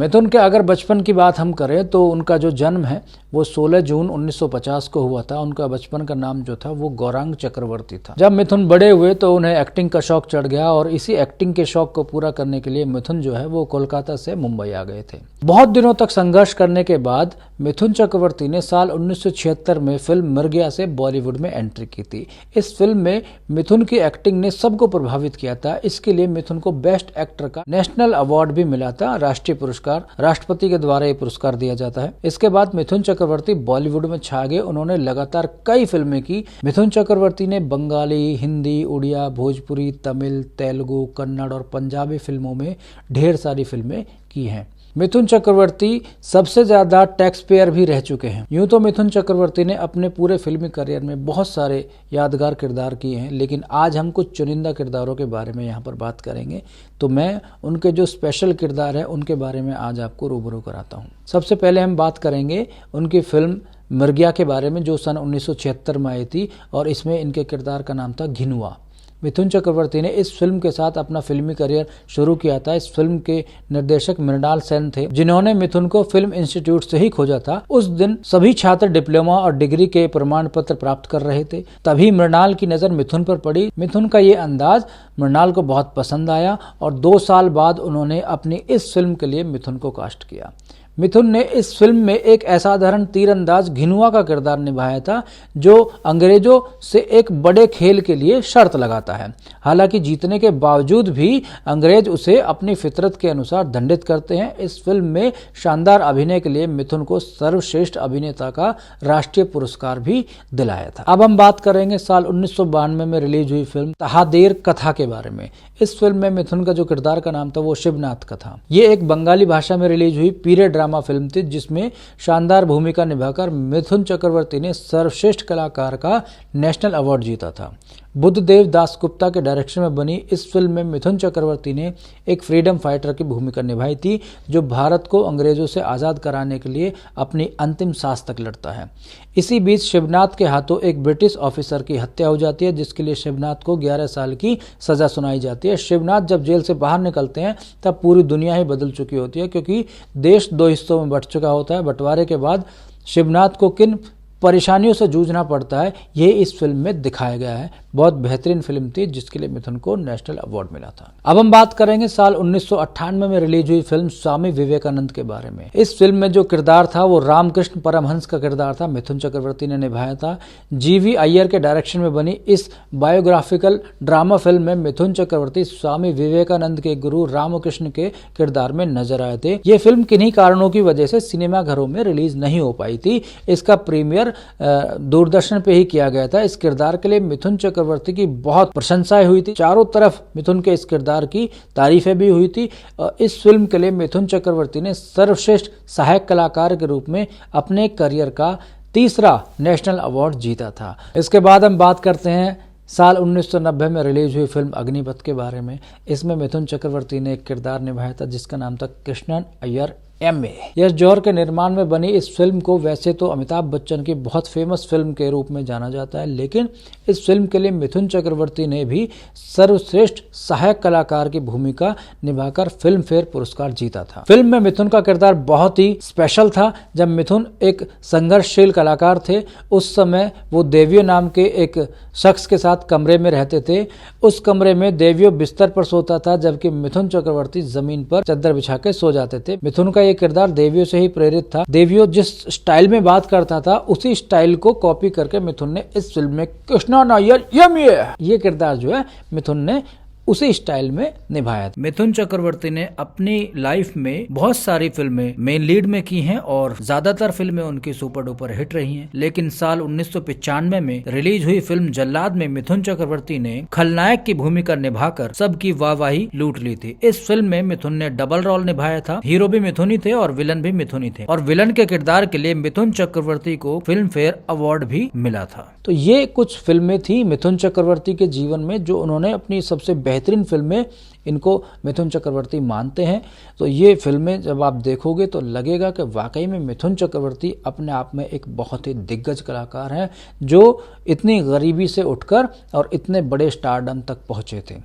मिथुन के अगर बचपन की बात हम करें तो उनका जो जन्म है वो 16 जून 1950 को हुआ था। उनका बचपन का नाम जो था वो गौरांग चक्रवर्ती था। जब मिथुन बड़े हुए तो उन्हें एक्टिंग का शौक चढ़ गया और इसी एक्टिंग के शौक को पूरा करने के लिए मिथुन जो है वो कोलकाता से मुंबई आ गए थे। बहुत दिनों तक संघर्ष करने के बाद मिथुन चक्रवर्ती ने साल 1976 में फिल्म मिर्गिया से बॉलीवुड में एंट्री की थी। इस फिल्म में मिथुन की एक्टिंग ने सबको प्रभावित किया था। इसके लिए मिथुन को बेस्ट एक्टर का नेशनल अवार्ड भी मिला था। राष्ट्रीय पुरस्कार राष्ट्रपति के द्वारा ये पुरस्कार दिया जाता है। इसके बाद मिथुन चक्रवर्ती बॉलीवुड में छा गए। उन्होंने लगातार कई फिल्में की। मिथुन चक्रवर्ती ने बंगाली, हिंदी, उड़िया, भोजपुरी, तमिल, तेलुगु, कन्नड़ और पंजाबी फिल्मों में ढेर सारी फिल्में की हैं। मिथुन चक्रवर्ती सबसे ज्यादा टैक्स पेयर भी रह चुके हैं। यूं तो मिथुन चक्रवर्ती ने अपने पूरे फिल्मी करियर में बहुत सारे यादगार किरदार किए हैं, लेकिन आज हम कुछ चुनिंदा किरदारों के बारे में यहाँ पर बात करेंगे। तो मैं उनके जो स्पेशल किरदार है उनके बारे में आज आपको रूबरू कराता हूँ। सबसे पहले हम बात करेंगे उनकी फिल्म मिर्गिया के बारे में, जो सन 1976 में आई थी और इसमें इनके किरदार का नाम था घिनुआ। मिथुन चक्रवर्ती ने इस फिल्म के साथ अपना फिल्मी करियर शुरू किया था। इस फिल्म के निर्देशक मृणाल सेन थे, जिन्होंने मिथुन को फिल्म इंस्टीट्यूट से ही खोजा था। उस दिन सभी छात्र डिप्लोमा और डिग्री के प्रमाण पत्र प्राप्त कर रहे थे। तभी मृणाल की नजर मिथुन पर पड़ी। मिथुन का ये अंदाज मृणाल को बहुत पसंद आया और 2 साल बाद उन्होंने अपनी इस फिल्म के लिए मिथुन को कास्ट किया। मिथुन ने इस फिल्म में एक असाधारण तीरंदाज घिनुआ का किरदार निभाया था, जो अंग्रेजों से एक बड़े खेल के लिए शर्त लगाता है। हालांकि जीतने के बावजूद भी अंग्रेज उसे अपनी फितरत के अनुसार दंडित करते हैं। इस फिल्म में शानदार अभिनय के लिए मिथुन को सर्वश्रेष्ठ अभिनेता का राष्ट्रीय पुरस्कार भी दिलाया था। अब हम बात करेंगे साल 1992 में रिलीज हुई फिल्म तहादेर कथा के बारे में। इस फिल्म में मिथुन का जो किरदार का नाम था वो शिवनाथ का था। ये एक बंगाली भाषा में रिलीज हुई पीरियड ड्रामा फिल्म थी, जिसमें शानदार भूमिका निभाकर मिथुन चक्रवर्ती ने सर्वश्रेष्ठ कलाकार का नेशनल अवार्ड जीता था। बुद्धदेव दासगुप्ता के डायरेक्शन में बनी इस फिल्म में मिथुन चक्रवर्ती ने एक फ्रीडम फाइटर की भूमिका निभाई थी, जो भारत को अंग्रेजों से आज़ाद कराने के लिए अपनी अंतिम सांस तक लड़ता है। इसी बीच शिवनाथ के हाथों एक ब्रिटिश ऑफिसर की हत्या हो जाती है, जिसके लिए शिवनाथ को 11 साल की सजा सुनाई जाती है। शिवनाथ जब जेल से बाहर निकलते हैं तब पूरी दुनिया ही बदल चुकी होती है, क्योंकि देश 2 हिस्सों में बंट चुका होता है। बंटवारे के बाद शिवनाथ को किन परेशानियों से जूझना पड़ता है, ये इस फिल्म में दिखाया गया है। बहुत बेहतरीन फिल्म थी, जिसके लिए मिथुन को नेशनल अवार्ड मिला था। अब हम बात करेंगे साल 1998 में रिलीज हुई फिल्म स्वामी विवेकानंद के बारे में। इस फिल्म में जो किरदार था वो रामकृष्ण परमहंस का किरदार था। मिथुन चक्रवर्ती ने निभाया था। GV अय्यर के डायरेक्शन में बनी इस बायोग्राफिकल ड्रामा फिल्म में मिथुन चक्रवर्ती स्वामी विवेकानंद के गुरु रामकृष्ण के किरदार में नजर आए थे। ये फिल्म किन्हीं कारणों की वजह से सिनेमाघरों में रिलीज नहीं हो पाई थी। इसका प्रीमियर दूरदर्शन पे ही किया गया था। इस किरदार के लिए मिथुन चक्रवर्ती की बहुत प्रशंसाएं हुई थी। चारों तरफ मिथुन के इस किरदार की तारीफें भी हुई थी। इस फिल्म के लिए मिथुन चक्रवर्ती ने सर्वश्रेष्ठ सहायक कलाकार के रूप में अपने करियर का 3रा नेशनल अवार्ड जीता था। इसके बाद हम बात करते हैं साल 1990 में रिलीज हुई फिल्म अग्निपथ के बारे में। इसमें मिथुन चक्रवर्ती ने एक किरदार निभाया था जिसका नाम था कृष्णन अय्यर MA। यश जौहर के निर्माण में बनी इस फिल्म को वैसे तो अमिताभ बच्चन की बहुत फेमस फिल्म के रूप में जाना जाता है, लेकिन इस फिल्म के लिए मिथुन चक्रवर्ती ने भी सर्वश्रेष्ठ सहायक कलाकार की भूमिका निभाकर फिल्म फेयर पुरस्कार जीता था। फिल्म में मिथुन का किरदार बहुत ही स्पेशल था। जब मिथुन एक संघर्षशील कलाकार थे, उस समय वो देवियो नाम के एक शख्स के साथ कमरे में रहते थे। उस कमरे में देवियो बिस्तर पर सोता था, जबकि मिथुन चक्रवर्ती जमीन पर चादर बिछा के सो जाते थे। मिथुन का ये किरदार देवियो से ही प्रेरित था। देवियो जिस स्टाइल में बात करता था, उसी स्टाइल को कॉपी करके मिथुन ने इस फिल्म में कृष्णन अय्यर MA ये किरदार जो है मिथुन ने उसी स्टाइल में निभाया था। मिथुन चक्रवर्ती ने अपनी लाइफ में बहुत सारी फिल्में मेन लीड में की हैं और ज्यादातर फिल्में उनकी सुपर डुपर हिट रही हैं। लेकिन साल 1995 में रिलीज हुई फिल्म जल्लाद में मिथुन चक्रवर्ती ने खलनायक की भूमिका निभाकर सबकी वाहवाही लूट ली थी। इस फिल्म में मिथुन ने डबल रोल निभाया था। हीरो भी मिथुन ही थे और विलन भी मिथुन ही थे, और विलन के किरदार के लिए मिथुन चक्रवर्ती को फिल्म फेयर अवार्ड भी मिला था। तो ये कुछ फिल्में थी मिथुन चक्रवर्ती के जीवन में, जो उन्होंने अपनी सबसे बेहतरीन फिल्में इनको मिथुन चक्रवर्ती मानते हैं। तो ये फिल्में जब आप देखोगे तो लगेगा कि वाकई में मिथुन चक्रवर्ती अपने आप में एक बहुत ही दिग्गज कलाकार हैं, जो इतनी गरीबी से उठकर और इतने बड़े स्टारडम तक पहुंचे थे।